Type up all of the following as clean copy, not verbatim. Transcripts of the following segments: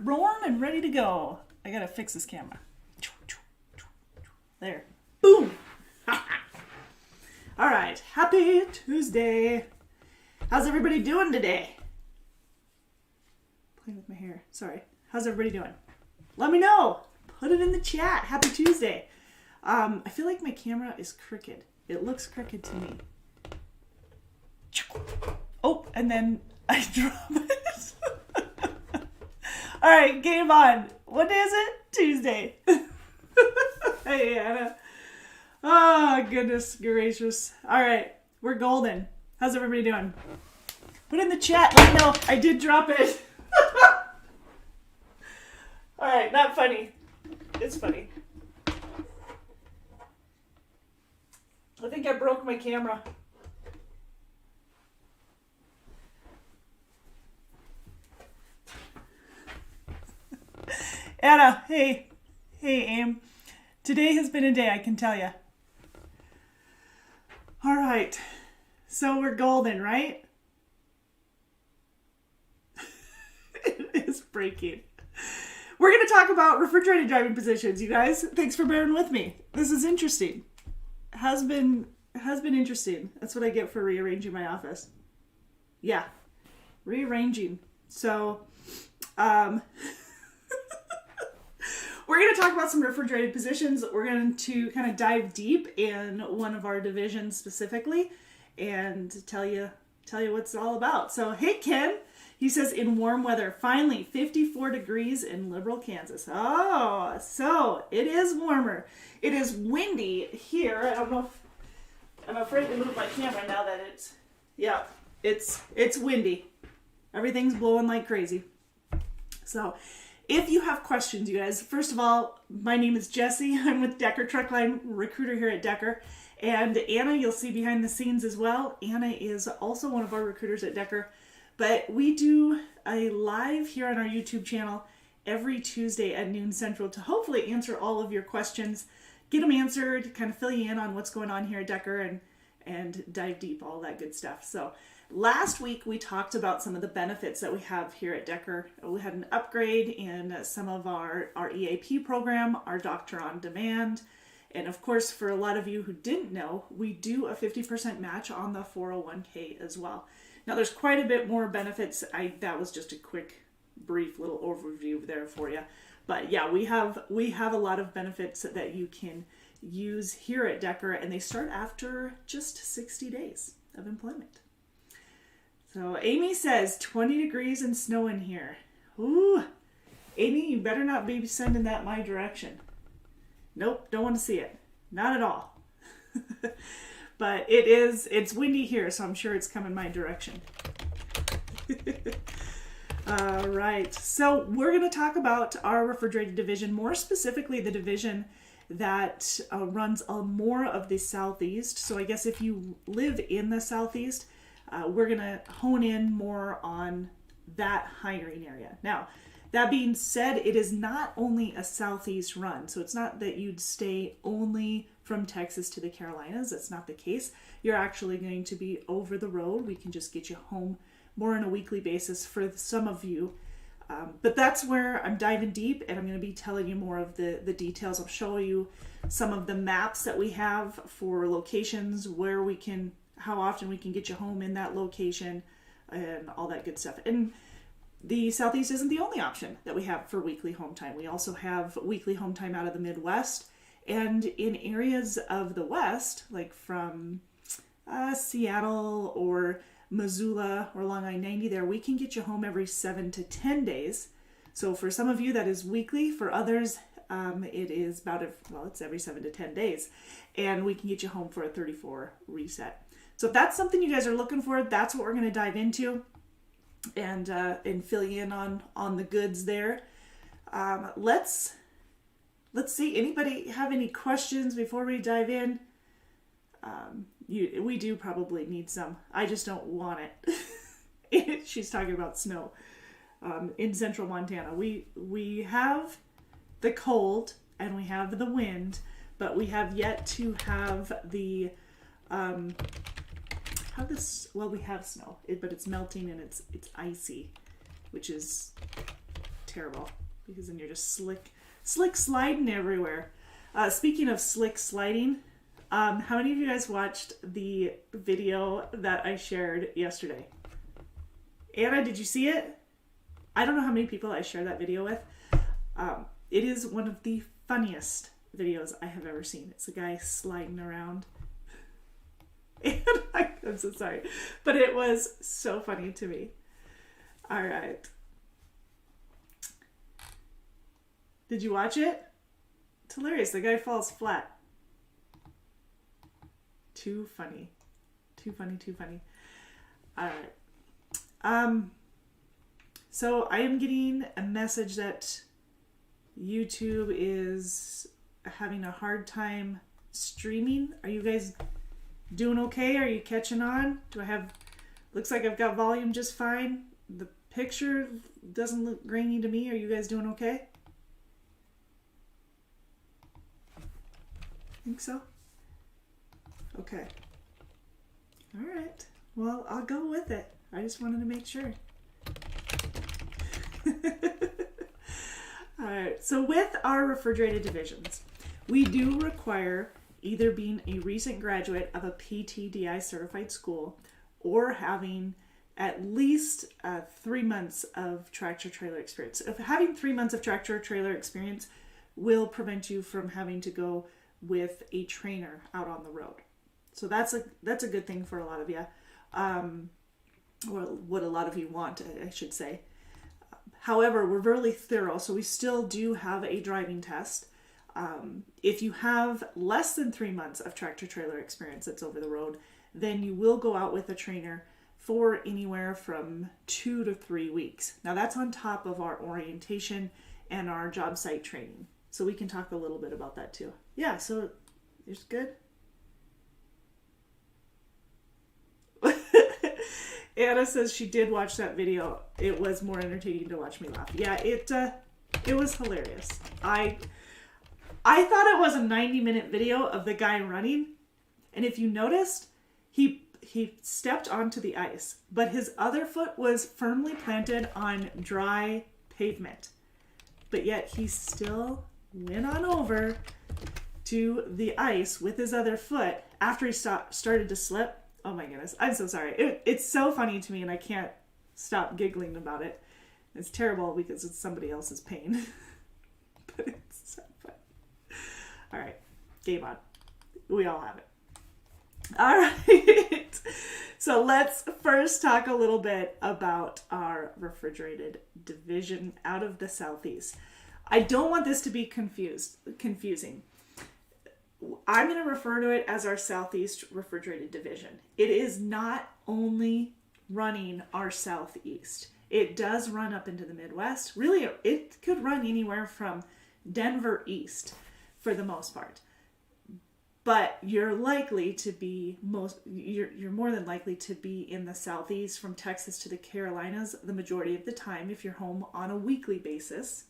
roaring and ready to go. I gotta fix this camera. There. Boom! All right. Happy Tuesday. How's everybody doing today? Playing with my hair. Sorry. How's everybody doing? Let me know. Put it in the chat. Happy Tuesday. I feel like my camera is crooked. It looks crooked to me. Oh, and then I drop it. All right, game on. What day is it? Tuesday. Hey, Anna. Oh, goodness gracious. All right, we're golden. How's everybody doing? Put in the chat. Let me know. I did drop it. All right, not funny. It's funny. I think I broke my camera. Anna, hey. Hey, Aim. Today has been a day, I can tell you. All right. So we're golden, right? It is breaking. We're going to talk about refrigerated driving positions, you guys. Thanks for bearing with me. This is interesting. Has been interesting. That's what I get for rearranging my office. Yeah. Rearranging. So, we're going to talk about some refrigerated positions. We're going to kind of dive deep in one of our divisions specifically and tell you what it's all about. So, hey, Ken. He says, in warm weather, finally 54 degrees in Liberal, Kansas. Oh, so it is warmer. It is windy here. I don't know if I'm afraid to move my camera now that it's windy. Everything's blowing like crazy. So if you have questions, you guys, first of all, my name is Jessie. I'm with Decker Truckline, recruiter here at Decker. And Anna, you'll see behind the scenes as well. Anna is also one of our recruiters at Decker. But we do a live here on our YouTube channel every Tuesday at noon Central to hopefully answer all of your questions, get them answered, kind of fill you in on what's going on here at Decker and dive deep, all that good stuff. So last week we talked about some of the benefits that we have here at Decker. We had an upgrade in some of our EAP program, our Doctor on Demand. And of course, for a lot of you who didn't know, we do a 50% match on the 401k as well. Now, there's quite a bit more benefits. That was just a quick, brief little overview there for you. But yeah, we have a lot of benefits that you can use here at Decker, and they start after just 60 days of employment. So Amy says 20 degrees and snow in here. Ooh, Amy, you better not be sending that my direction. Nope, don't want to see it. Not at all. But it's windy here, so I'm sure it's coming my direction. All right, so we're going to talk about our refrigerated division, more specifically the division that runs more of the Southeast. So I guess if you live in the Southeast, we're going to hone in more on that hiring area. Now, that being said, it is not only a Southeast run, so it's not that you'd stay only from Texas to the Carolinas. That's not the case. You're actually going to be over the road. We can just get you home more on a weekly basis for some of you. But that's where I'm diving deep, and I'm going to be telling you more of the details. I'll show you some of the maps that we have for locations, how often we can get you home in that location, and all that good stuff. And the Southeast isn't the only option that we have for weekly home time. We also have weekly home time out of the Midwest, and in areas of the West, like from Seattle or Missoula or along I-90 there, we can get you home every 7 to 10 days. So for some of you, that is weekly. For others, it is it's every 7 to 10 days. And we can get you home for a 34 reset. So if that's something you guys are looking for, that's what we're going to dive into and fill you in on the goods there. Let's see. Anybody have any questions before we dive in? We do probably need some. I just don't want it. She's talking about snow in central Montana. We have the cold and we have the wind, but we have yet to have the we have snow, but it's melting and it's icy, which is terrible because then you're just slick sliding everywhere. Speaking of slick sliding, how many of you guys watched the video that I shared yesterday? Anna, did you see it? I don't know how many people I shared that video with. It is one of the funniest videos I have ever seen. It's a guy sliding around. And I'm so sorry, but it was so funny to me. All right. Did you watch it? It's hilarious. The guy falls flat. Too funny. Too funny, too funny. All right. So I am getting a message that YouTube is having a hard time streaming. Are you guys doing okay? Are you catching on? Looks like I've got volume just fine. The picture doesn't look grainy to me. Are you guys doing okay? Think so? Okay. All right. Well, I'll go with it. I just wanted to make sure. All right. So with our refrigerated divisions, we do require either being a recent graduate of a PTDI certified school or having at least 3 months of tractor trailer experience. If having 3 months of tractor trailer experience will prevent you from having to go with a trainer out on the road. So that's a good thing for a lot of you, or what a lot of you want, I should say. However, we're really thorough, so we still do have a driving test. If you have less than 3 months of tractor trailer experience that's over the road, then you will go out with a trainer for anywhere from 2 to 3 weeks. Now that's on top of our orientation and our job site training. So we can talk a little bit about that too. Yeah, so it's good. Anna says she did watch that video. It was more entertaining to watch me laugh. Yeah, it was hilarious. I thought it was a 90-minute video of the guy running, and if you noticed, he stepped onto the ice, but his other foot was firmly planted on dry pavement. But yet he still went on over to the ice with his other foot after he started to slip. Oh my goodness, I'm so sorry. It's so funny to me and I can't stop giggling about it. It's terrible because it's somebody else's pain. But it's so fun. All right, game on. We all have it. All right. So let's first talk a little bit about our refrigerated division out of the Southeast. I don't want this to be confusing. I'm going to refer to it as our Southeast refrigerated division. It is not only running our Southeast. It does run up into the Midwest. Really, it could run anywhere from Denver east for the most part. But you're likely to be you're more than likely to be in the Southeast from Texas to the Carolinas the majority of the time if you're home on a weekly basis.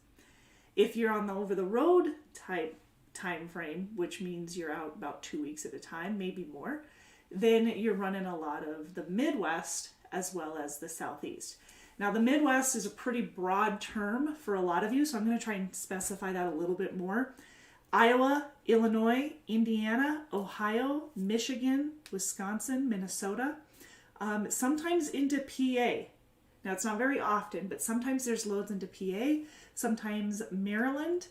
If you're on the over the road type time frame, which means you're out about 2 weeks at a time, maybe more, then you're running a lot of the Midwest as well as the Southeast. Now the Midwest is a pretty broad term for a lot of you, so I'm going to try and specify that a little bit more. Iowa, Illinois, Indiana, Ohio, Michigan, Wisconsin, Minnesota, sometimes into PA. Now it's not very often, but sometimes there's loads into PA, sometimes Maryland,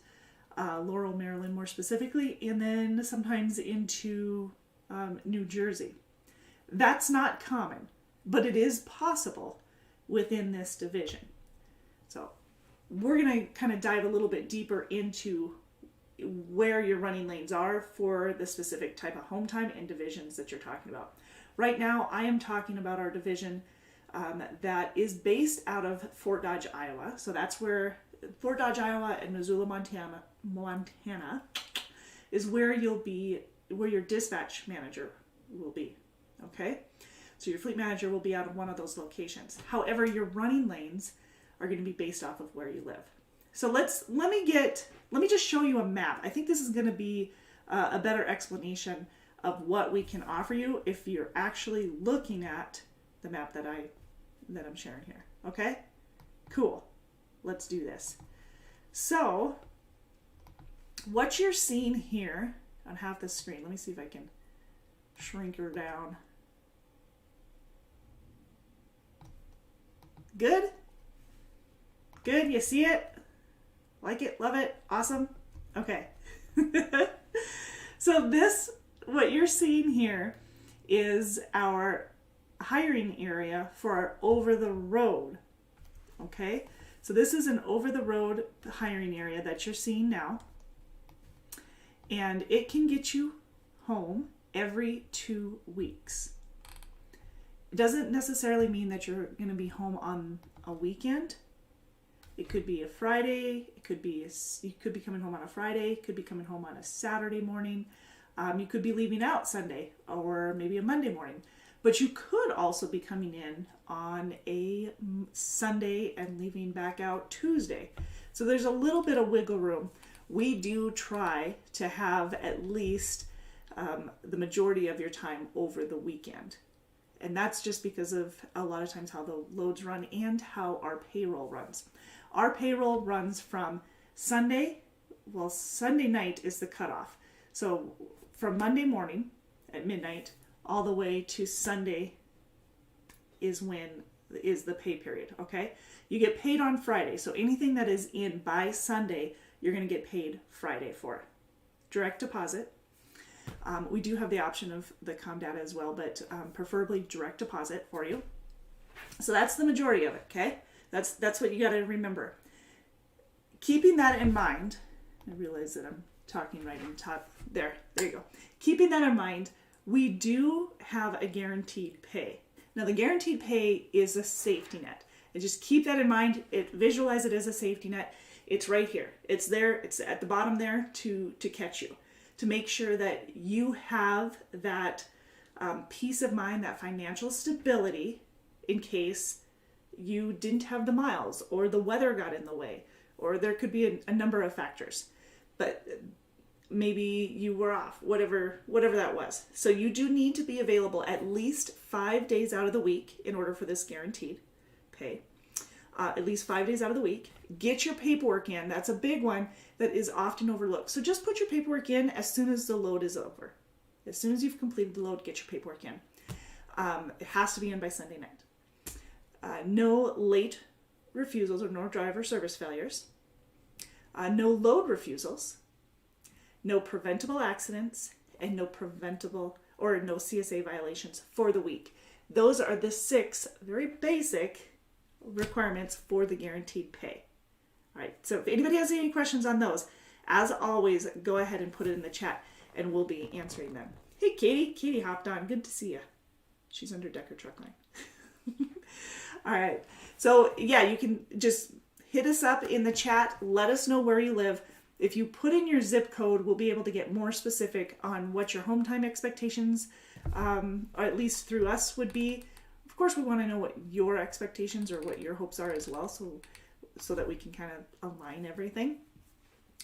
Laurel, Maryland more specifically, and then sometimes into New Jersey. That's not common, but it is possible within this division. So we're going to kind of dive a little bit deeper into where your running lanes are for the specific type of home time and divisions that you're talking about. Right now, I am talking about our division that is based out of Fort Dodge, Iowa. So that's where Fort Dodge, Iowa and Missoula, Montana is where where your dispatch manager will be. Okay? So your fleet manager will be out of one of those locations. However, your running lanes are going to be based off of where you live. So let me just show you a map. I think this is going to be a better explanation of what we can offer you if you're actually looking at the map that I'm sharing here. Okay? Cool. let's do this. So what you're seeing here on half the screen, let me see if I can shrink her down. Good? Good, you see it? Like it, love it, awesome? Okay. So this, what you're seeing here is our hiring area for our over-the-road, okay? So this is an over-the-road hiring area that you're seeing now, and it can get you home every 2 weeks. It doesn't necessarily mean that you're going to be home on a weekend. It could be a Friday. It could be you could be coming home on a Friday. Could be coming home on a Saturday morning. You could be leaving out Sunday or maybe a Monday morning. But you could also be coming in on a Sunday and leaving back out Tuesday. So there's a little bit of wiggle room. We do try to have at least the majority of your time over the weekend. And that's just because of a lot of times how the loads run and how our payroll runs. Our payroll runs from Sunday night is the cutoff. So from Monday morning at midnight all the way to Sunday is the pay period, okay? You get paid on Friday. So anything that is in by Sunday, you're going to get paid Friday for. Direct deposit. We do have the option of the com data as well, but preferably direct deposit for you. So that's the majority of it, okay? That's what you got to remember. Keeping that in mind, I realize that I'm talking right on top. There you go. Keeping that in mind, we do have a guaranteed pay. Now the guaranteed pay is a safety net. And just keep that in mind. Visualize it as a safety net. It's right here. It's there. It's at the bottom there to catch you. To make sure that you have that peace of mind, that financial stability in case you didn't have the miles or the weather got in the way, or there could be a number of factors, but maybe you were off, whatever that was. So you do need to be available at least 5 days out of the week in order for this guaranteed pay. At least 5 days out of the week. Get your paperwork in. That's a big one that is often overlooked. So just put your paperwork in as soon as the load is over. As soon as you've completed the load, get your paperwork in. It has to be in by Sunday night. No late refusals or no driver service failures. No load refusals. No preventable accidents, and no CSA violations for the week. Those are the 6 very basic requirements for the guaranteed pay. All right, so if anybody has any questions on those, as always, go ahead and put it in the chat and we'll be answering them. Hey, Katie. Katie hopped on. Good to see you. She's under Decker Truck Line. All right, so yeah, you can just hit us up in the chat. Let us know where you live. If you put in your zip code, we'll be able to get more specific on what your home time expectations, or at least through us, would be. Of course, we want to know what your expectations or what your hopes are as well, so that we can kind of align everything.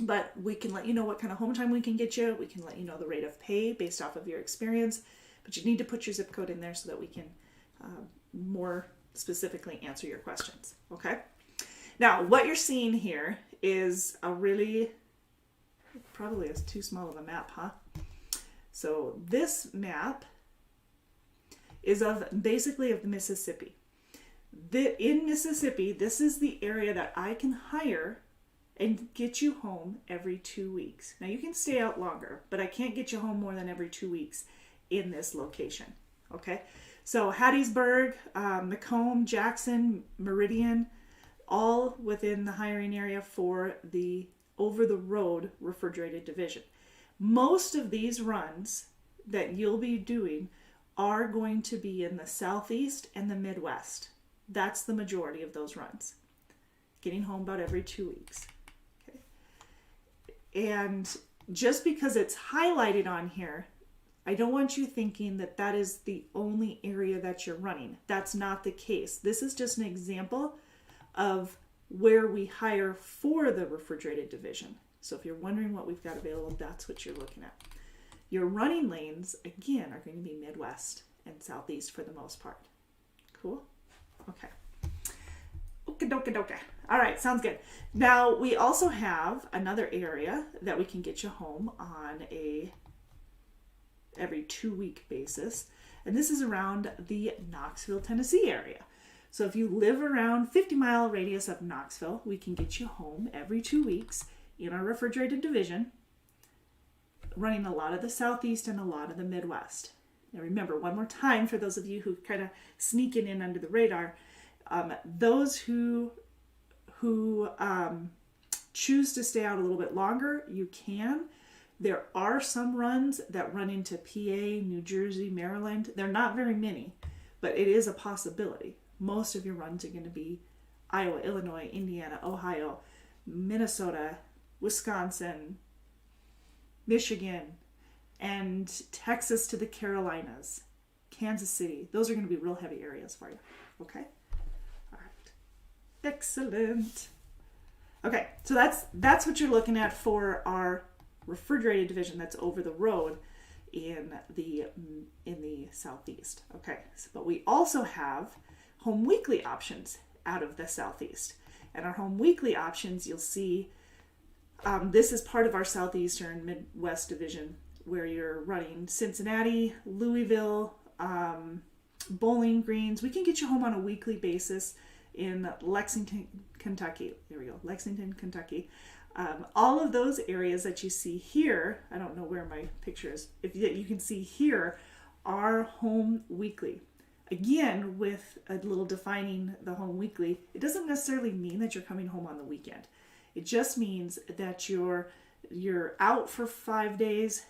But we can let you know what kind of home time we can get you. We can let you know the rate of pay based off of your experience. But you need to put your zip code in there so that we can more specifically answer your questions. Okay? Now, what you're seeing here is probably is too small of a map, huh? So this map is basically of Mississippi. In Mississippi, this is the area that I can hire and get you home every 2 weeks. Now you can stay out longer, but I can't get you home more than every 2 weeks in this location. Okay, so Hattiesburg, Macomb, Jackson, Meridian, all within the hiring area for the over-the-road refrigerated division. Most of these runs that you'll be doing are going to be in the Southeast and the Midwest. That's the majority of those runs. Getting home about every 2 weeks. Okay. And just because it's highlighted on here, I don't want you thinking that that is the only area that you're running. That's not the case. This is just an example of where we hire for the refrigerated division. So if you're wondering what we've got available, that's what you're looking at. Your running lanes, again, are going to be Midwest and Southeast for the most part. Cool? Okay. Okie dokie dokie. All right, sounds good. Now, we also have another area that we can get you home on a every 2-week basis. And this is around the Knoxville, Tennessee area. So if you live around 50-mile radius of Knoxville, we can get you home every 2 weeks in our refrigerated division, running a lot of the Southeast and a lot of the Midwest. Now remember, one more time, for those of you who kind of sneaking in under the radar, those who choose to stay out a little bit longer, you can. There are some runs that run into PA, New Jersey, Maryland. They're not very many, but it is a possibility. Most of your runs are going to be Iowa, Illinois, Indiana, Ohio, Minnesota, Wisconsin, Michigan, and Texas to the Carolinas, Kansas City. Those are going to be real heavy areas for you. Okay? All right. Excellent. Okay, so that's what you're looking at for our refrigerated division that's over the road in the Southeast. Okay, but we also have home weekly options out of the Southeast. And our home weekly options, you'll see, this is part of our Southeastern Midwest division, where you're running Cincinnati, Louisville, Bowling Greens. We can get you home on a weekly basis in Lexington, Kentucky. There we go, Lexington, Kentucky. All of those areas that you see here, I don't know where my picture is, if you can see here, are home weekly. Again, with a little defining the home weekly, it doesn't necessarily mean that you're coming home on the weekend. It just means that you're out for 5 days.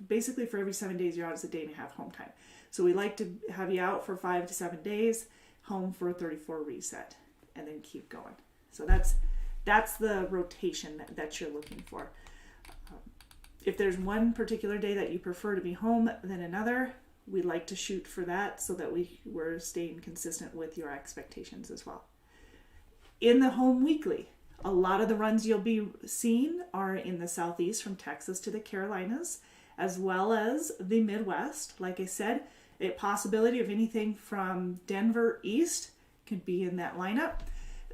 Basically for every 7 days you're out, is a day and a half home time. So we like to have you out for 5 to 7 days, home for a 34 reset, and then keep going. So that's the rotation that you're looking for. If there's one particular day that you prefer to be home than another, we like to shoot for that so that we're staying consistent with your expectations as well. In the home weekly, a lot of the runs you'll be seeing are in the Southeast from Texas to the Carolinas, as well as the Midwest. Like I said, a possibility of anything from Denver east could be in that lineup.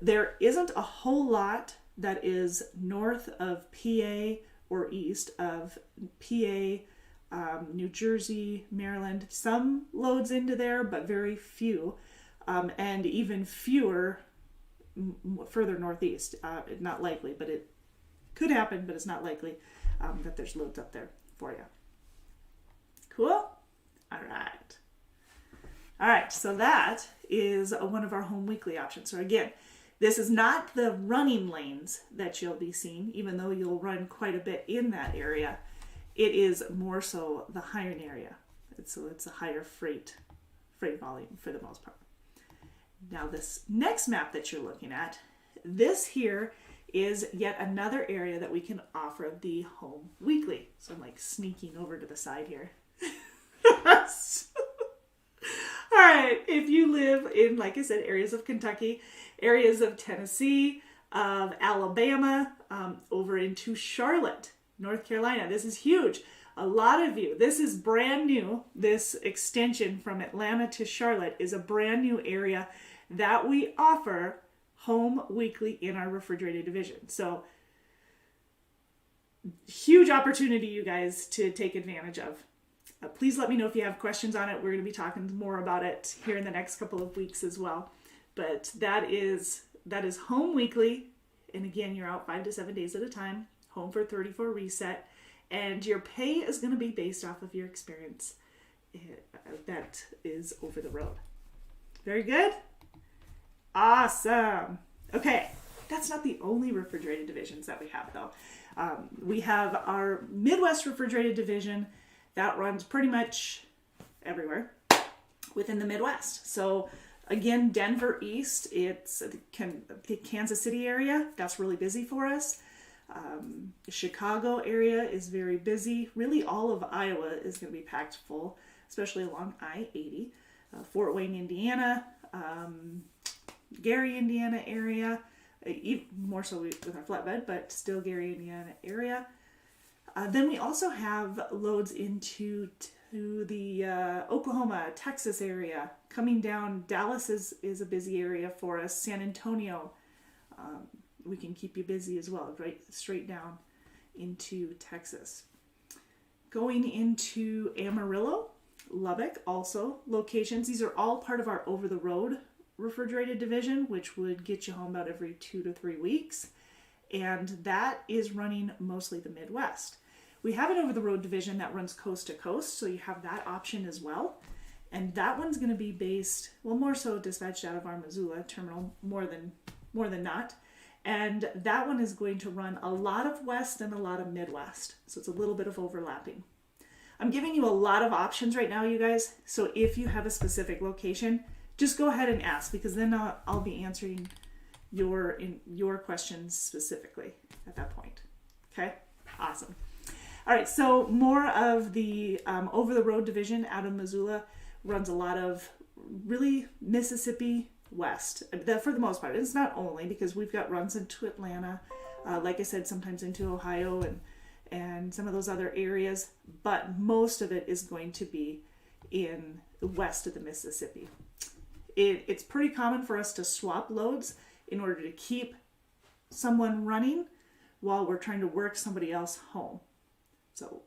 There isn't a whole lot that is north of PA or east of PA, New Jersey, Maryland. Some loads into there, but very few, and even fewer further northeast. Not likely, but it could happen, but it's not likely that there's loads up there for you. Cool? All right, so that is one of our home weekly options. So again, this is not the running lanes that you'll be seeing, even though you'll run quite a bit in that area. It is more so the hiring area. It's a higher freight volume for the most part. Now this next map that you're looking at, this here is yet another area that we can offer the home weekly. So I'm like sneaking over to the side here. All right, if you live in, like I said, areas of Kentucky, areas of Tennessee, of Alabama, over into Charlotte, North Carolina. This is huge. A lot of you, this is brand new. This extension from Atlanta to Charlotte is a brand new area that we offer home weekly in our refrigerated division. So huge opportunity, you guys, to take advantage of. Please let me know if you have questions on it. We're going to be talking more about it here in the next couple of weeks as well. But that is home weekly. And again, you're out 5 to 7 days at a time, home for 34 reset. And your pay is going to be based off of your experience that is over the road. Very good? Awesome. Okay, that's not the only refrigerated divisions that we have, though. We have our Midwest refrigerated division that runs pretty much everywhere within the Midwest. So again, Denver East, it's the Kansas City area. That's really busy for us. The Chicago area is very busy. Really, all of Iowa is going to be packed full, especially along I-80. Fort Wayne, Indiana, Gary, Indiana area, even more so with our flatbed, but still Gary, Indiana area. Then we also have loads into to the Oklahoma, Texas area. Coming down, Dallas is a busy area for us. San Antonio, we can keep you busy as well, right straight down into Texas. Going into Amarillo, Lubbock, also locations. These are all part of our over-the-road refrigerated division, which would get you home about every 2 to 3 weeks. And that is running mostly the Midwest. We have an over-the-road division that runs coast to coast, so you have that option as well. And that one's going to be based, well, more so dispatched out of our Missoula terminal, more than not. And that one is going to run a lot of West and a lot of Midwest. So it's a little bit of overlapping. I'm giving you a lot of options right now, you guys. So if you have a specific location, just go ahead and ask, because then I'll be answering your questions specifically at that point. Okay? Awesome. All right, so more of the over-the-road division out of Missoula runs a lot of really Mississippi West. For the most part. It's not only, because we've got runs into Atlanta, like I said, sometimes into Ohio and some of those other areas, but most of it is going to be in the west of the Mississippi. It's pretty common for us to swap loads in order to keep someone running while we're trying to work somebody else home. So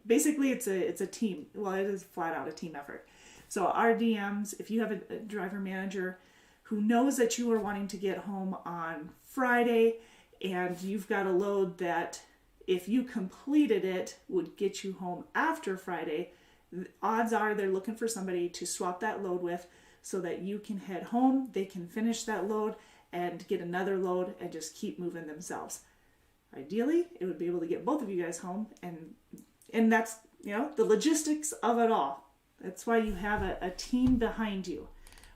basically it's a team. Well, it is flat out a team effort. So our DMs, if you have a driver manager who knows that you are wanting to get home on Friday and you've got a load that if you completed it would get you home after Friday, odds are they're looking for somebody to swap that load with so that you can head home, they can finish that load and get another load and just keep moving themselves. Ideally, it would be able to get both of you guys home, and that's, the logistics of it all. That's why you have a team behind you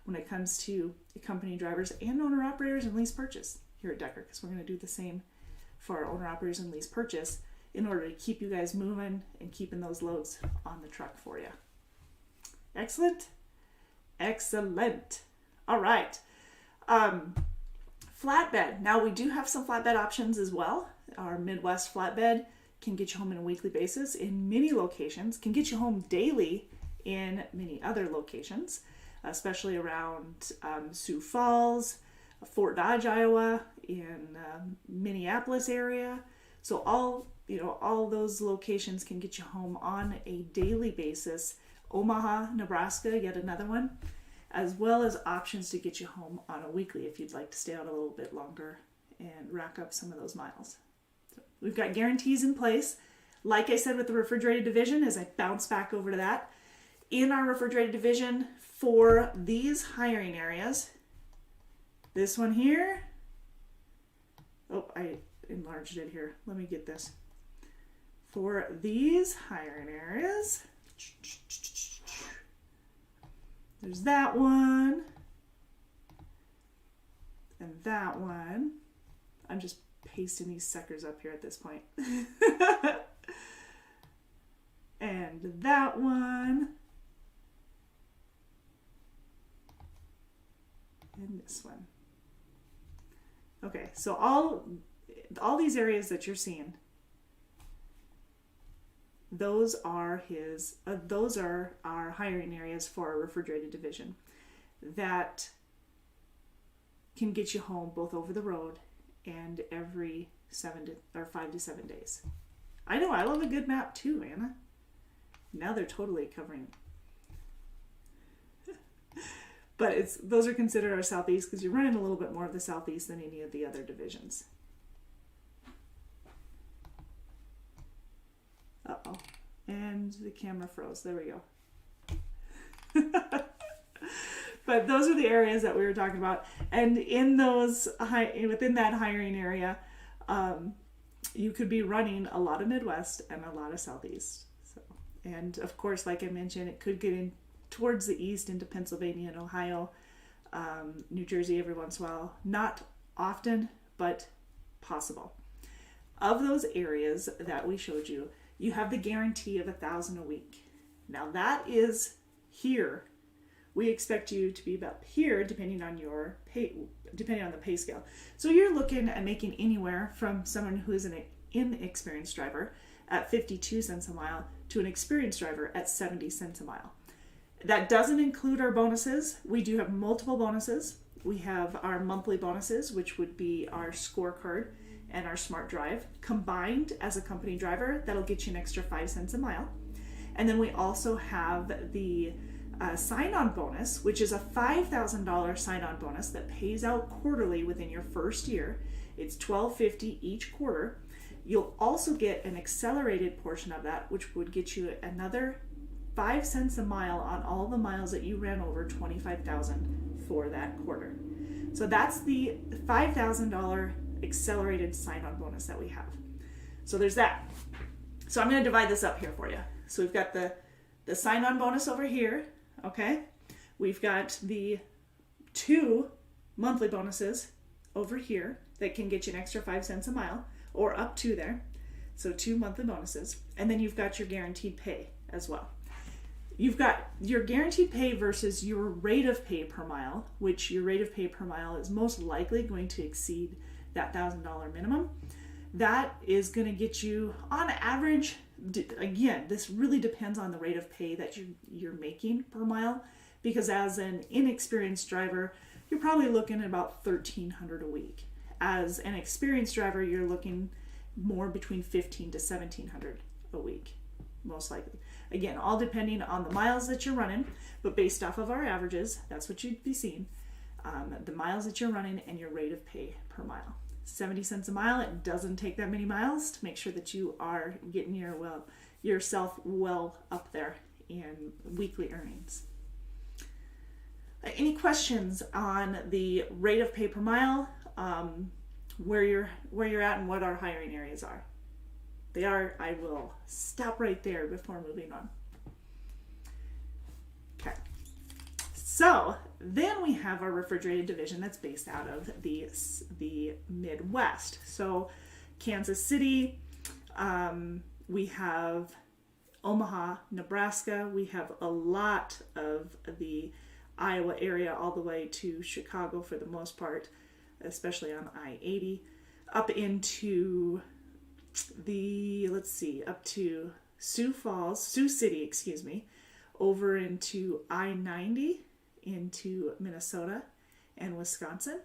when it comes to company drivers and owner-operators and lease purchase here at Decker, because we're going to do the same for our owner-operators and lease purchase in order to keep you guys moving and keeping those loads on the truck for you. Excellent. Excellent. All right. Flatbed. Now we do have some flatbed options as well. Our Midwest flatbed can get you home on a weekly basis in many locations, can get you home daily in many other locations, especially around Sioux Falls, Fort Dodge, Iowa, in Minneapolis area. So all those locations can get you home on a daily basis. Omaha, Nebraska, yet another one, as well as options to get you home on a weekly if you'd like to stay out a little bit longer and rack up some of those miles. So we've got guarantees in place. Like I said with the refrigerated division, as I bounce back over to that, in our refrigerated division for these hiring areas, this one here, oh, I enlarged it here. Let me get this. For these hiring areas, there's that one and that one. I'm just pasting these suckers up here at this point. And that one. And this one. Okay, so all these areas that you're seeing, those are our hiring areas for our refrigerated division that can get you home both over the road and every 5 to 7 days. I know, I love a good map too, Anna. Now they're totally covering. But those are considered our southeast because you're running a little bit more of the southeast than any of the other divisions. Uh-oh. And the camera froze. There we go. But those are the areas that we were talking about. And in those, within that hiring area, you could be running a lot of Midwest and a lot of Southeast. So, and of course, like I mentioned, it could get in towards the east into Pennsylvania and Ohio, New Jersey every once in a while. Not often, but possible. Of those areas that we showed you, you have the guarantee of $1,000 a week. Now that is here. We expect you to be about here, depending on your pay, depending on the pay scale. So you're looking at making anywhere from someone who is an inexperienced driver at 52 cents a mile to an experienced driver at 70 cents a mile. That doesn't include our bonuses. We do have multiple bonuses. We have our monthly bonuses, which would be our scorecard and our smart drive combined as a company driver. That'll get you an extra 5 cents a mile. And then we also have the sign-on bonus, which is a $5,000 sign-on bonus that pays out quarterly within your first year. It's $12.50 each quarter. You'll also get an accelerated portion of that, which would get you another 5 cents a mile on all the miles that you ran over 25,000 for that quarter. So that's the $5,000 accelerated sign-on bonus that we have. So there's that. So I'm going to divide this up here for you. So we've got the sign-on bonus over here, okay? We've got the 2 monthly bonuses over here that can get you an extra 5 cents a mile, or up to there. So 2 monthly bonuses. And then you've got your guaranteed pay as well. You've got your guaranteed pay versus your rate of pay per mile, which your rate of pay per mile is most likely going to exceed that $1,000 minimum. That is going to get you, on average, again, this really depends on the rate of pay that you're making per mile, because as an inexperienced driver, you're probably looking at about $1,300 a week. As an experienced driver, you're looking more between $1,500 to $1,700 a week, most likely. Again, all depending on the miles that you're running, but based off of our averages, that's what you'd be seeing. The miles that you're running and your rate of pay per mile. 70 cents a mile. It doesn't take that many miles to make sure that you are getting yourself well up there in weekly earnings. Any questions on the rate of pay per mile, where you're at and what our hiring areas are? They are, I will stop right there before moving on. Okay. So then we have our refrigerated division that's based out of the Midwest. So Kansas City, we have Omaha, Nebraska, we have a lot of the Iowa area all the way to Chicago for the most part, especially on I-80, up into up to Sioux City, over into I-90, into Minnesota and Wisconsin,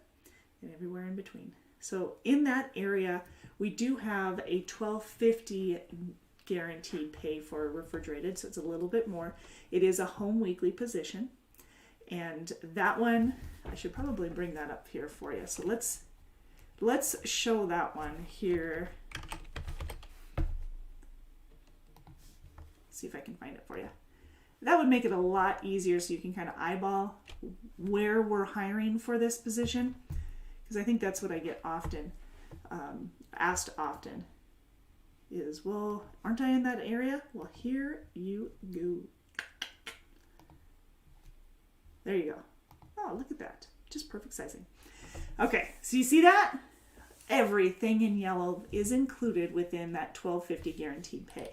and everywhere in between. So in that area, we do have a $12.50 guaranteed pay for refrigerated, so it's a little bit more. It is a home weekly position, and that one, I should probably bring that up here for you. So let's show that one here. See if I can find it for you. That would make it a lot easier so you can kind of eyeball where we're hiring for this position, because I think that's what I get often asked often is, well, aren't I in that area? Well, here you go. There you go. Oh, look at that. Just perfect sizing. Okay, so you see that? Everything in yellow is included within that $12.50 guaranteed pay.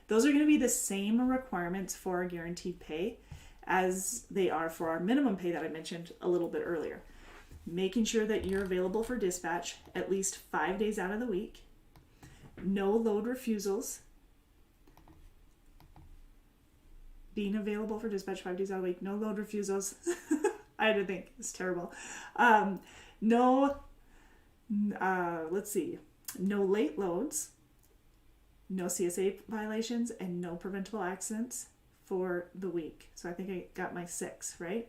Those are going to be the same requirements for our guaranteed pay as they are for our minimum pay that I mentioned a little bit earlier. Making sure that you're available for dispatch at least 5 days out of the week. No load refusals. Being available for dispatch 5 days out of the week. No load refusals. I had to think. It's terrible. No late loads. No CSA violations, and no preventable accidents for the week. So I think I got my 6, right?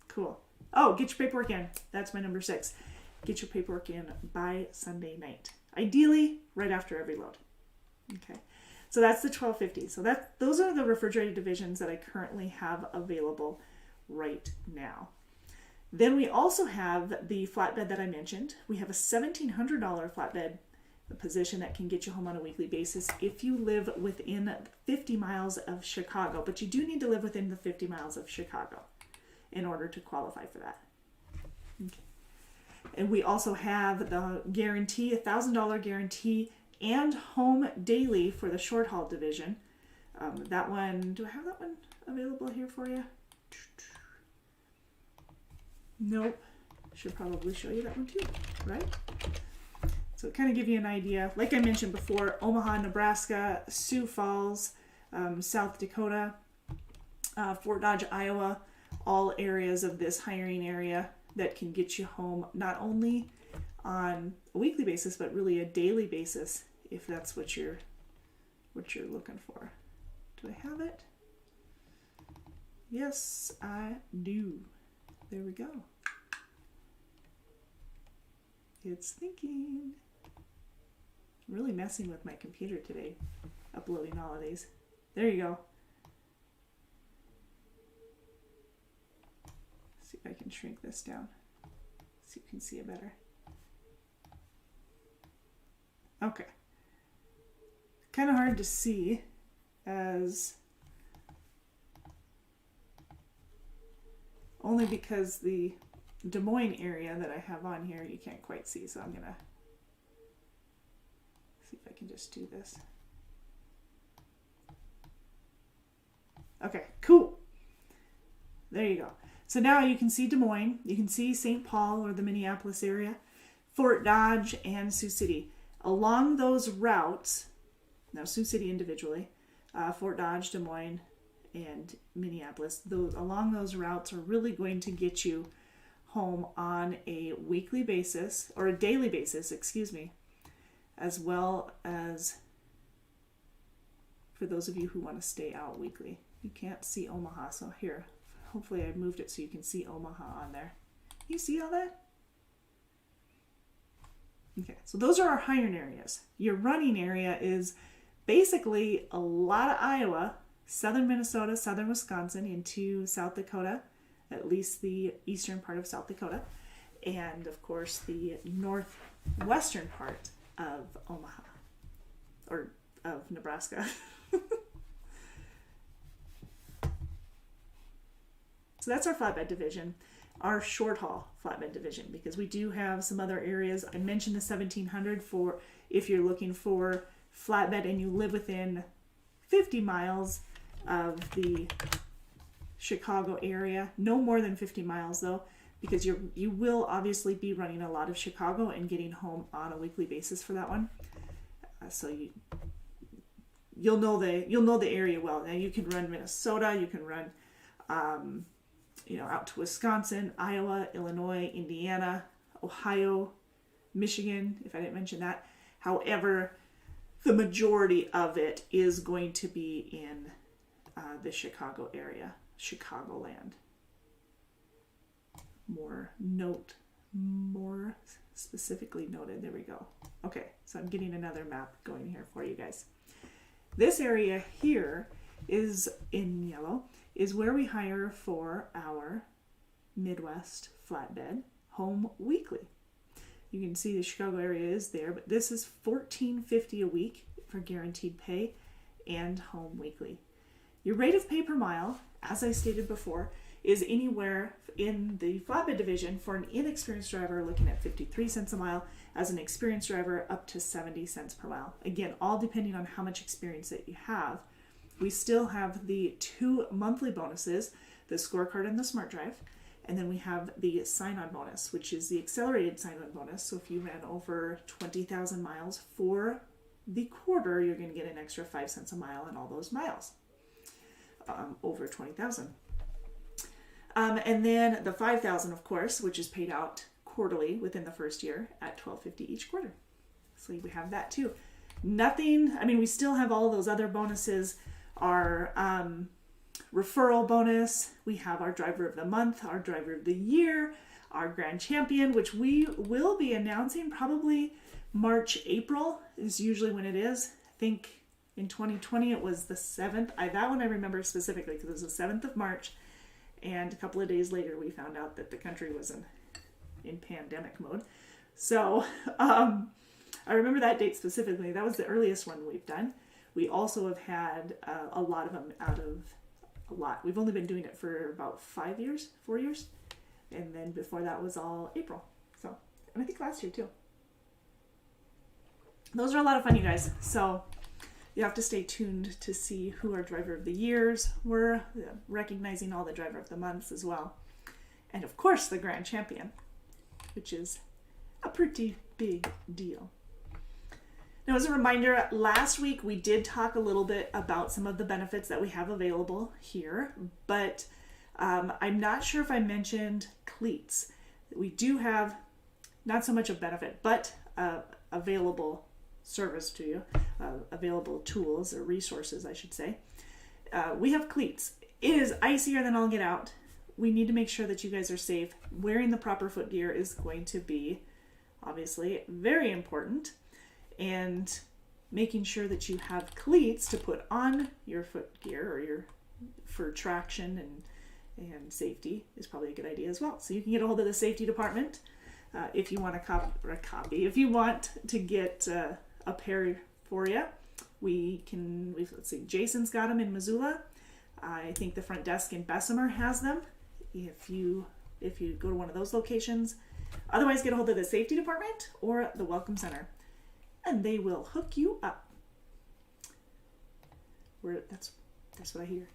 Cool. Oh, get your paperwork in. That's my number 6. Get your paperwork in by Sunday night. Ideally, right after every load. Okay. So that's the $12.50. So those are the refrigerated divisions that I currently have available right now. Then we also have the flatbed that I mentioned. We have a $1,700 flatbed position that can get you home on a weekly basis if you live within 50 miles of Chicago, but you do need to live within the 50 miles of Chicago in order to qualify for that. Okay. And we also have the guarantee, $1,000 guarantee, and home daily for the short haul division. That one, do I have that one available here for you? Nope. Should probably show you that one too, right? So kind of give you an idea. Like I mentioned before, Omaha, Nebraska, Sioux Falls, South Dakota, Fort Dodge, Iowa, all areas of this hiring area that can get you home not only on a weekly basis, but really a daily basis if that's what you're looking for. Do I have it? Yes, I do. There we go. It's thinking. I'm really messing with my computer today, uploading all of these. There you go. See if I can shrink this down so you can see it better. Okay. Kind of hard to see as only because the Des Moines area that I have on here you can't quite see, so I'm gonna see if I can just do this. Okay, cool. There you go. So now you can see Des Moines, you can see St. Paul or the Minneapolis area, Fort Dodge, and Sioux City. Along those routes, now Sioux City individually, Fort Dodge, Des Moines, and Minneapolis, along those routes are really going to get you home on a weekly basis, or a daily basis, excuse me, as well as for those of you who want to stay out weekly. You can't see Omaha, so here, hopefully I moved it so you can see Omaha on there. You see all that? Okay, so those are our hiring areas. Your running area is basically a lot of Iowa, southern Minnesota, southern Wisconsin, into South Dakota, at least the eastern part of South Dakota, and of course the northwestern part of Omaha, or of Nebraska. So that's our flatbed division, our short haul flatbed division, because we do have some other areas. I mentioned the 1700 for if you're looking for flatbed and you live within 50 miles of the Chicago area. No more than 50 miles though, because you will obviously be running a lot of Chicago and getting home on a weekly basis for that one. So you'll know the area well. Now you can run Minnesota, you can run out to Wisconsin, Iowa, Illinois, Indiana, Ohio, Michigan, if I didn't mention that. However, the majority of it is going to be in the Chicago area, Chicagoland. More specifically noted. There we go. Okay, so I'm getting another map going here for you guys. This area here is in yellow, is where we hire for our Midwest flatbed home weekly. You can see the Chicago area is there, but this is $14.50 a week for guaranteed pay and home weekly. Your rate of pay per mile, as I stated before, is anywhere in the flatbed division for an inexperienced driver looking at 53 cents a mile, as an experienced driver up to 70 cents per mile. Again, all depending on how much experience that you have. We still have the 2 monthly bonuses, the scorecard and the smart drive, and then we have the sign-on bonus, which is the accelerated sign-on bonus. So if you ran over 20,000 miles for the quarter, you're going to get an extra 5 cents a mile on all those miles over 20,000. And then the 5,000, of course, which is paid out quarterly within the first year at $12.50 each quarter. So we have that too. We still have all those other bonuses. Our referral bonus, we have our driver of the month, our driver of the year, our grand champion, which we will be announcing probably March, April is usually when it is. I think in 2020 it was the 7th. That one I remember specifically because it was the 7th of March, and a couple of days later we found out that the country was in pandemic mode. So I remember that date specifically. That was the earliest one we've done. We also have had a lot of them out of a lot. We've only been doing it for about 4 years. And then before that was all April. So, and I think last year too. Those are a lot of fun, you guys. So you have to stay tuned to see who our driver of the years were, recognizing all the driver of the months as well. And of course the grand champion, which is a pretty big deal. Now, as a reminder, last week we did talk a little bit about some of the benefits that we have available here, but I'm not sure if I mentioned cleats. We do have not so much a benefit, but available service to you, available tools or resources, I should say. We have cleats. It is icier than all get out. We need to make sure that you guys are safe. Wearing the proper foot gear is going to be obviously very important, and making sure that you have cleats to put on your foot gear or for traction and safety is probably a good idea as well. So you can get a hold of the safety department if you want a copy. If you want to get a pair for you, let's see, Jason's got them in Missoula. I think the front desk in Bessemer has them. If you go to one of those locations, otherwise get a hold of the safety department or the welcome center, and they will hook you up. That's what I hear.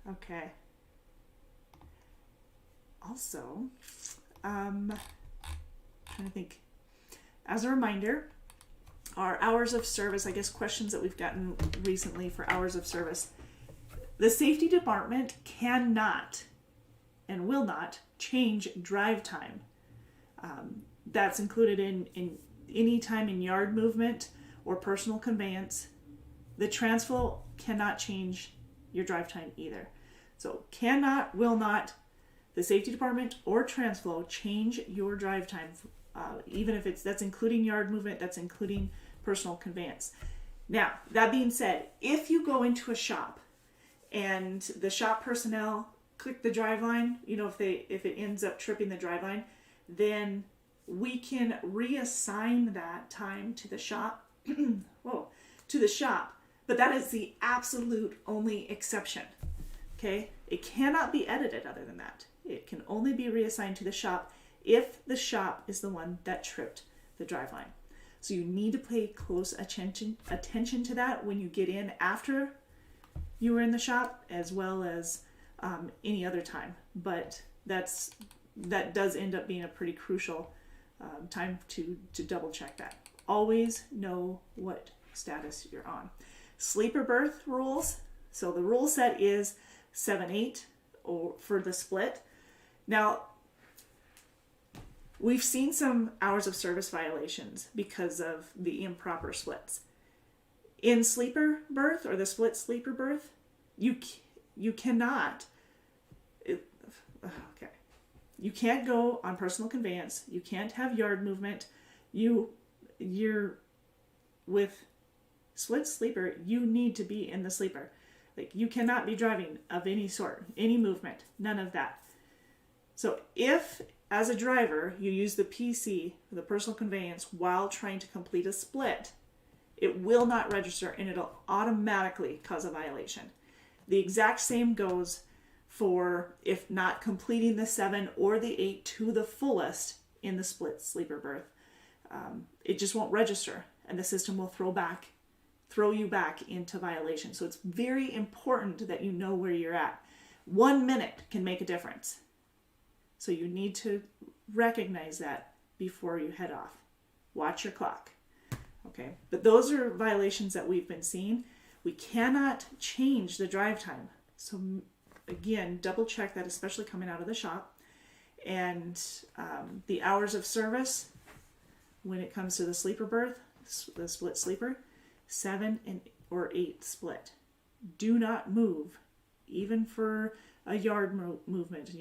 Okay. Also, trying to think. As a reminder, our hours of service, I guess questions that we've gotten recently for hours of service. The safety department cannot and will not change drive time. That's included in any time in yard movement or personal conveyance. The transflow cannot change your drive time either. So cannot, will not, the safety department or transflow change your drive time, even if that's including yard movement, that's including personal conveyance. Now, that being said, if you go into a shop and the shop personnel click the drive line, if it ends up tripping the drive line, then we can reassign that time to the shop. But that is the absolute only exception. Okay? It cannot be edited other than that. It can only be reassigned to the shop if the shop is the one that tripped the drive line. So you need to pay close attention to that when you get in after you were in the shop, as well as any other time. But that does end up being a pretty crucial time to double check that. Always know what status you're on. Sleeper berth rules. So the rule set is 7-8 for the split. Now, we've seen some hours of service violations because of the improper splits. In sleeper berth or the split sleeper berth, you cannot. You can't go on personal conveyance. You can't have yard movement. You're with split sleeper. You need to be in the sleeper. Like, you cannot be driving of any sort, any movement, none of that. So if, as a driver, you use the PC, the personal conveyance, while trying to complete a split, it will not register and it'll automatically cause a violation. The exact same goes for if not completing the 7 or the 8 to the fullest in the split sleeper berth. It just won't register, and the system will throw you back into violation. So it's very important that you know where you're at. 1 minute can make a difference. So you need to recognize that before you head off. Watch your clock. Okay, but those are violations that we've been seeing. We cannot change the drive time. So again, double check that, especially coming out of the shop. And the hours of service, when it comes to the sleeper berth, the split sleeper, 7 or 8 split. Do not move, even for a yard movement,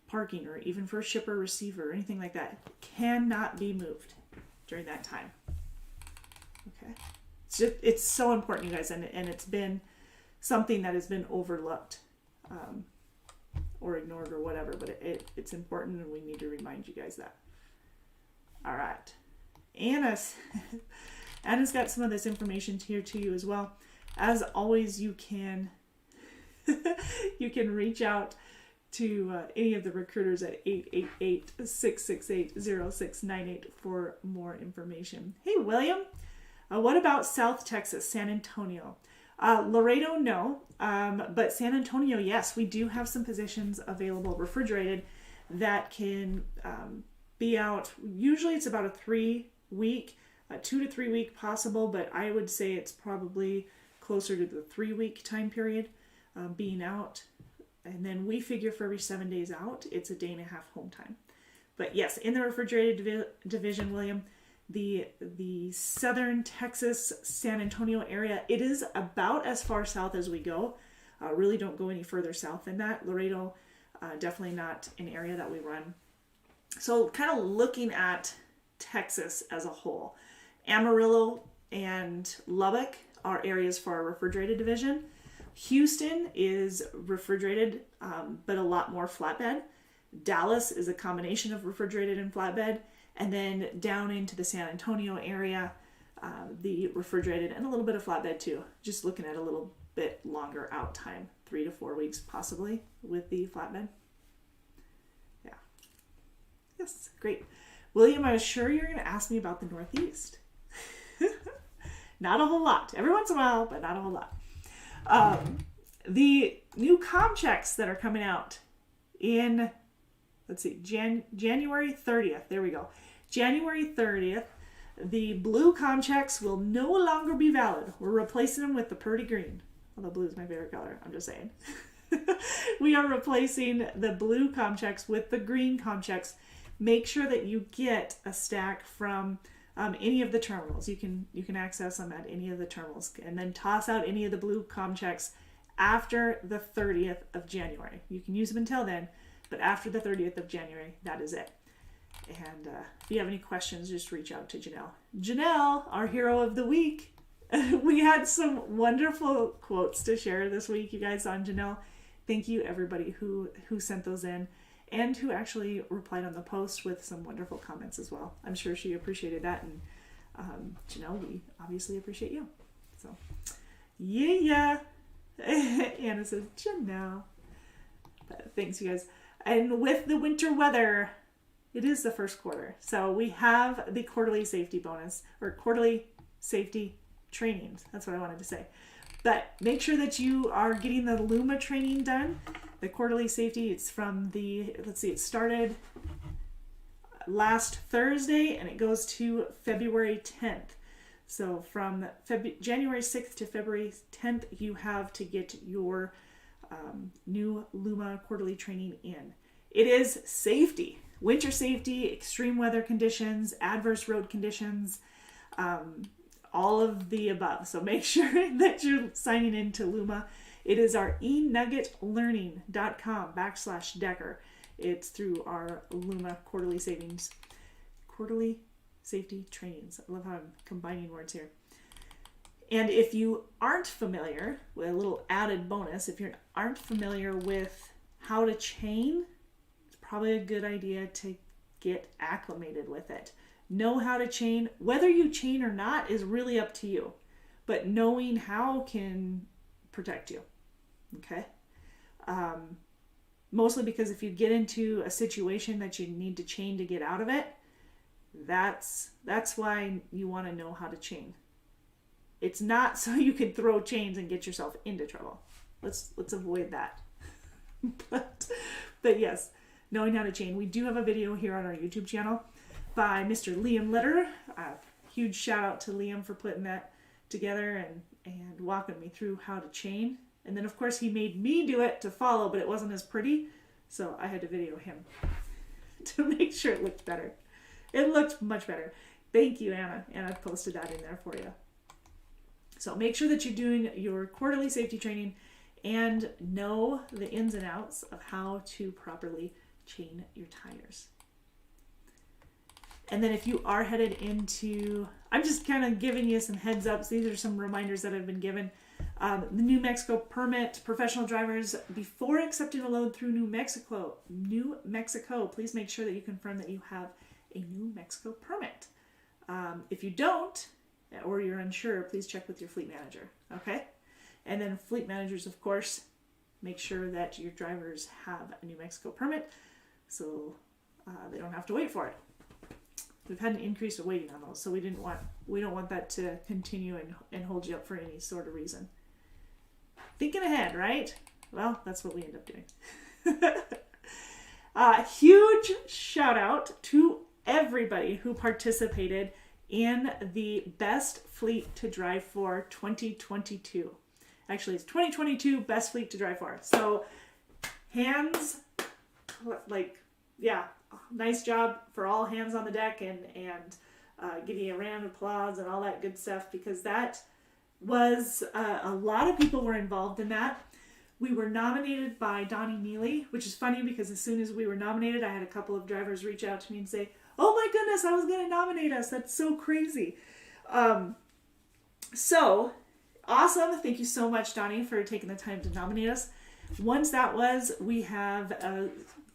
parking, or even for a shipper receiver or anything like that. Cannot be moved during that time. Okay, it's so important, you guys, and it's been something that has been overlooked or ignored or whatever, but it's important, and we need to remind you guys that. All right, Anna's got some of this information here to you as well. As always, you can reach out to any of the recruiters at 888-668-0698 for more information. Hey, William, what about South Texas, San Antonio? Laredo, no, but San Antonio, yes, we do have some positions available, refrigerated, that can be out. Usually it's about a 3 week, 2 to 3 week possible, but I would say it's probably closer to the 3-week time period being out. And then we figure for every 7 days out, it's a 1.5 day home time. But yes, in the refrigerated division, William, the southern Texas, San Antonio area, it is about as far south as we go. Really don't go any further south than that. Laredo, definitely not an area that we run. So kind of looking at Texas as a whole, Amarillo and Lubbock are areas for our refrigerated division. Houston is refrigerated, but a lot more flatbed. Dallas is a combination of refrigerated and flatbed. And then down into the San Antonio area, the refrigerated and a little bit of flatbed too. Just looking at a little bit longer out time, 3 to 4 weeks possibly with the flatbed. Yeah. Yes, great. William, I was sure you were going to ask me about the Northeast. Not a whole lot. Every once in a while, but not a whole lot. The new comm checks that are coming out in, let's see, January 30th. There we go. January 30th, the blue comm checks will no longer be valid. We're replacing them with the pretty green. Although blue is my favorite color, I'm just saying. We are replacing the blue comm checks with the green comm checks. Make sure that you get a stack from any of the terminals. You can access them at any of the terminals, and then toss out any of the blue comm checks after the 30th of January. You can use them until then, but after the 30th of January, that is it. And if you have any questions, just reach out to Janelle. Janelle, our hero of the week. We had some wonderful quotes to share this week, you guys, on Janelle. Thank you, everybody who sent those in and who actually replied on the post with some wonderful comments as well. I'm sure she appreciated that. And Janelle, we obviously appreciate you. So, yeah. Anna says, Janelle. Thanks, you guys. And with the winter weather, it is the first quarter. So we have the quarterly safety bonus, or quarterly safety trainings. That's what I wanted to say. But make sure that you are getting the Luma training done. The quarterly safety, it's from the, it started last Thursday and it goes to February 10th. So from January 6th to February 10th, you have to get your new Luma quarterly training in. It is safety, winter safety, extreme weather conditions, adverse road conditions, all of the above. So make sure that you're signing into Luma. It is our enuggetlearning.com/Decker. It's through our Luma quarterly safety trainings. I love how I'm combining words here. And if you aren't familiar, with a little added bonus, if you aren't familiar with how to chain, it's probably a good idea to get acclimated with it. Know how to chain. Whether you chain or not is really up to you. But knowing how can protect you. Okay? Mostly because if you get into a situation that you need to chain to get out of it, that's why you want to know how to chain. It's not so you can throw chains and get yourself into trouble. Let's avoid that. but yes, knowing how to chain. We do have a video here on our YouTube channel by Mr. Liam Litter. Huge shout out to Liam for putting that together and walking me through how to chain. And then of course he made me do it to follow, but it wasn't as pretty. So I had to video him to make sure it looked better. It looked much better. Thank you, Anna. Anna posted that in there for you. So make sure that you're doing your quarterly safety training and know the ins and outs of how to properly chain your tires. And then if you are headed into, I'm just kind of giving you some heads ups. These are some reminders that I've been given. The New Mexico permit, professional drivers, before accepting a load through New Mexico, please make sure that you confirm that you have a New Mexico permit. If you don't, or you're unsure, please check with your fleet manager, okay? And then fleet managers, of course, make sure that your drivers have a New Mexico permit so they don't have to wait for it. We've had an increase of waiting on those, so we don't want that to continue and hold you up for any sort of reason. Thinking ahead, right? Well, that's what we end up doing. Huge shout out to everybody who participated in the Best Fleet to Drive For 2022. Actually, it's 2022 Best Fleet to Drive For. So, hands, like, yeah, nice job for all hands on the deck, and give you a round of applause and all that good stuff, because that was, a lot of people were involved in that. We were nominated by Donnie Neely, which is funny because as soon as we were nominated, I had a couple of drivers reach out to me and say, oh my goodness, I was going to nominate us. That's so crazy. So awesome. Thank you so much, Donnie, for taking the time to nominate us. Once that was, we have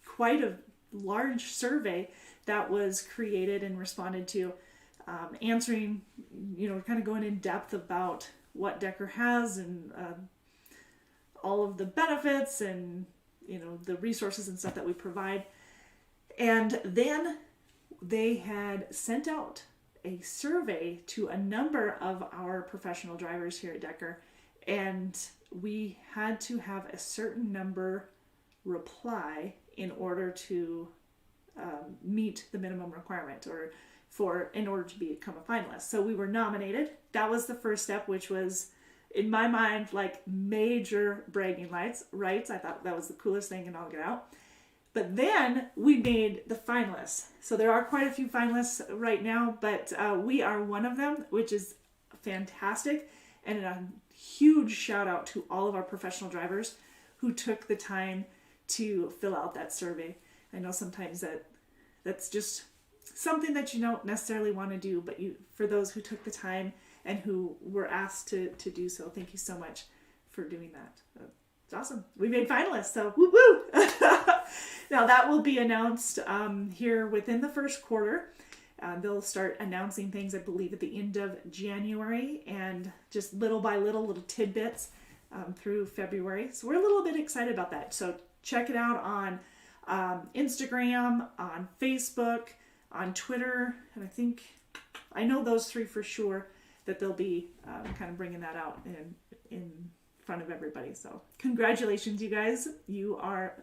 quite a large survey that was created and responded to, answering, kind of going in depth about what Decker has and all of the benefits and, the resources and stuff that we provide. And then they had sent out a survey to a number of our professional drivers here at Decker, and we had to have a certain number reply in order to meet the minimum requirement, or in order to become a finalist. So we were nominated. That was the first step, which was, in my mind, like major bragging rights. I thought that was the coolest thing, and I'll get out. But then we made the finalists. So there are quite a few finalists right now, but we are one of them, which is fantastic. And a huge shout out to all of our professional drivers who took the time to fill out that survey. I know sometimes that's just something that you don't necessarily want to do, but for those who took the time and who were asked to do so, thank you so much for doing that. It's awesome. We made finalists, so woo woo! Now that will be announced here within the first quarter. They'll start announcing things, I believe, at the end of January, and just little by little tidbits through February. So we're a little bit excited about that. So check it out on Instagram, on Facebook, on Twitter, and I know those three for sure, that they'll be kind of bringing that out in front of everybody. So congratulations, you guys. You are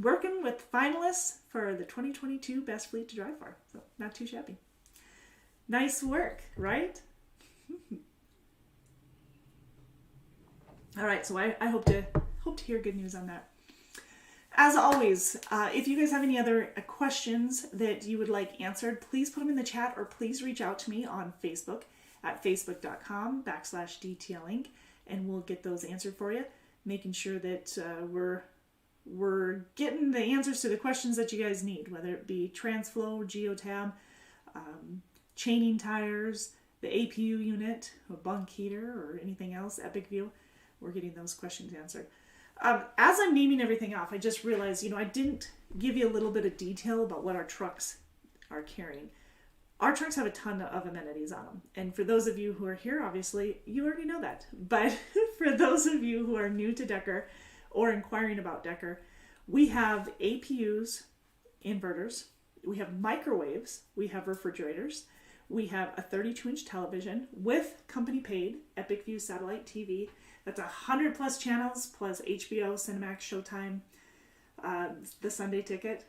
working with finalists for the 2022 Best Fleet to Drive For. So not too shabby. Nice work, right? All right, so I hope to hear good news on that. As always, if you guys have any other questions that you would like answered, please put them in the chat, or please reach out to me on Facebook at facebook.com/DTLink, and we'll get those answered for you, making sure that we're getting the answers to the questions that you guys need, whether it be TransFlow, Geotab, chaining tires, the APU unit, a bunk heater, or anything else, Epic View. We're getting those questions answered. As I'm naming everything off, I just realized, I didn't give you a little bit of detail about what our trucks are carrying. Our trucks have a ton of amenities on them. And for those of you who are here, obviously, you already know that. But for those of you who are new to Decker or inquiring about Decker, we have APUs, inverters, we have microwaves, we have refrigerators, we have a 32-inch television with company paid Epic View satellite TV. That's 100 plus channels, plus HBO, Cinemax, Showtime, the Sunday Ticket.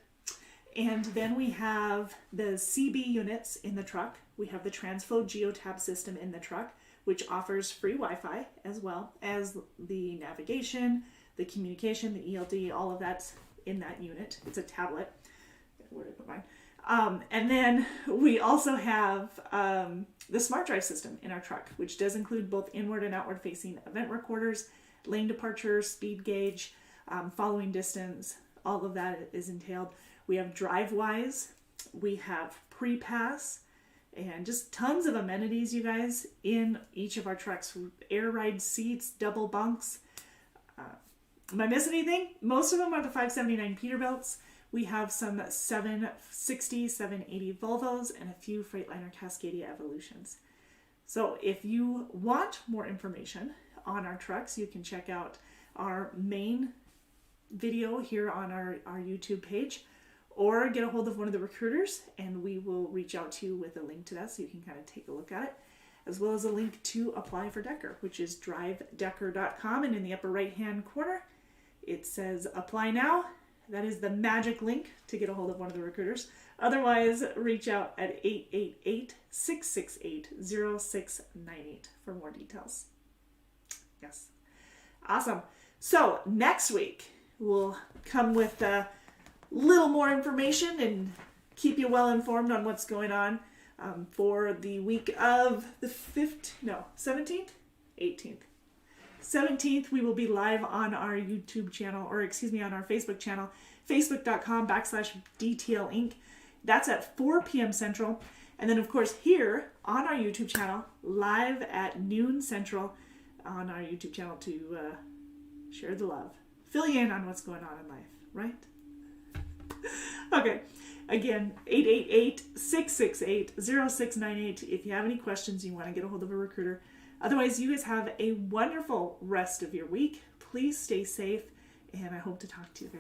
And then we have the CB units in the truck. We have the TransFlow Geotab system in the truck, which offers free Wi-Fi, as well as the navigation, the communication, the ELD, all of that's in that unit. It's a tablet. Where did I put mine? And then we also have the Smart Drive system in our truck, which does include both inward and outward facing event recorders, lane departure, speed gauge, following distance, all of that is entailed. We have DriveWise, we have Pre-Pass, and just tons of amenities, you guys, in each of our trucks. Air ride seats, double bunks. Am I missing anything? Most of them are the 579 Peterbilts. We have some 760, 780 Volvos, and a few Freightliner Cascadia Evolutions. So if you want more information on our trucks, you can check out our main video here on our YouTube page, or get a hold of one of the recruiters, and we will reach out to you with a link to that so you can kind of take a look at it, as well as a link to apply for Decker, which is drivedecker.com, and in the upper right hand corner it says apply now. That is the magic link to get a hold of one of the recruiters. Otherwise, reach out at 888-668-0698 for more details. Yes. Awesome. So next week, we'll come with a little more information and keep you well informed on what's going on for the week of the 17th? 18th. 17th, we will be live on our YouTube channel, or excuse me, on our Facebook channel, facebook.com/DTL Inc. That's at 4 p.m. Central. And then, of course, here on our YouTube channel, live at noon Central on our YouTube channel to share the love. Fill you in on what's going on in life, right? Okay. Again, 888-668-0698 if you have any questions, you want to get a hold of a recruiter. Otherwise, you guys have a wonderful rest of your week. Please stay safe, and I hope to talk to you guys.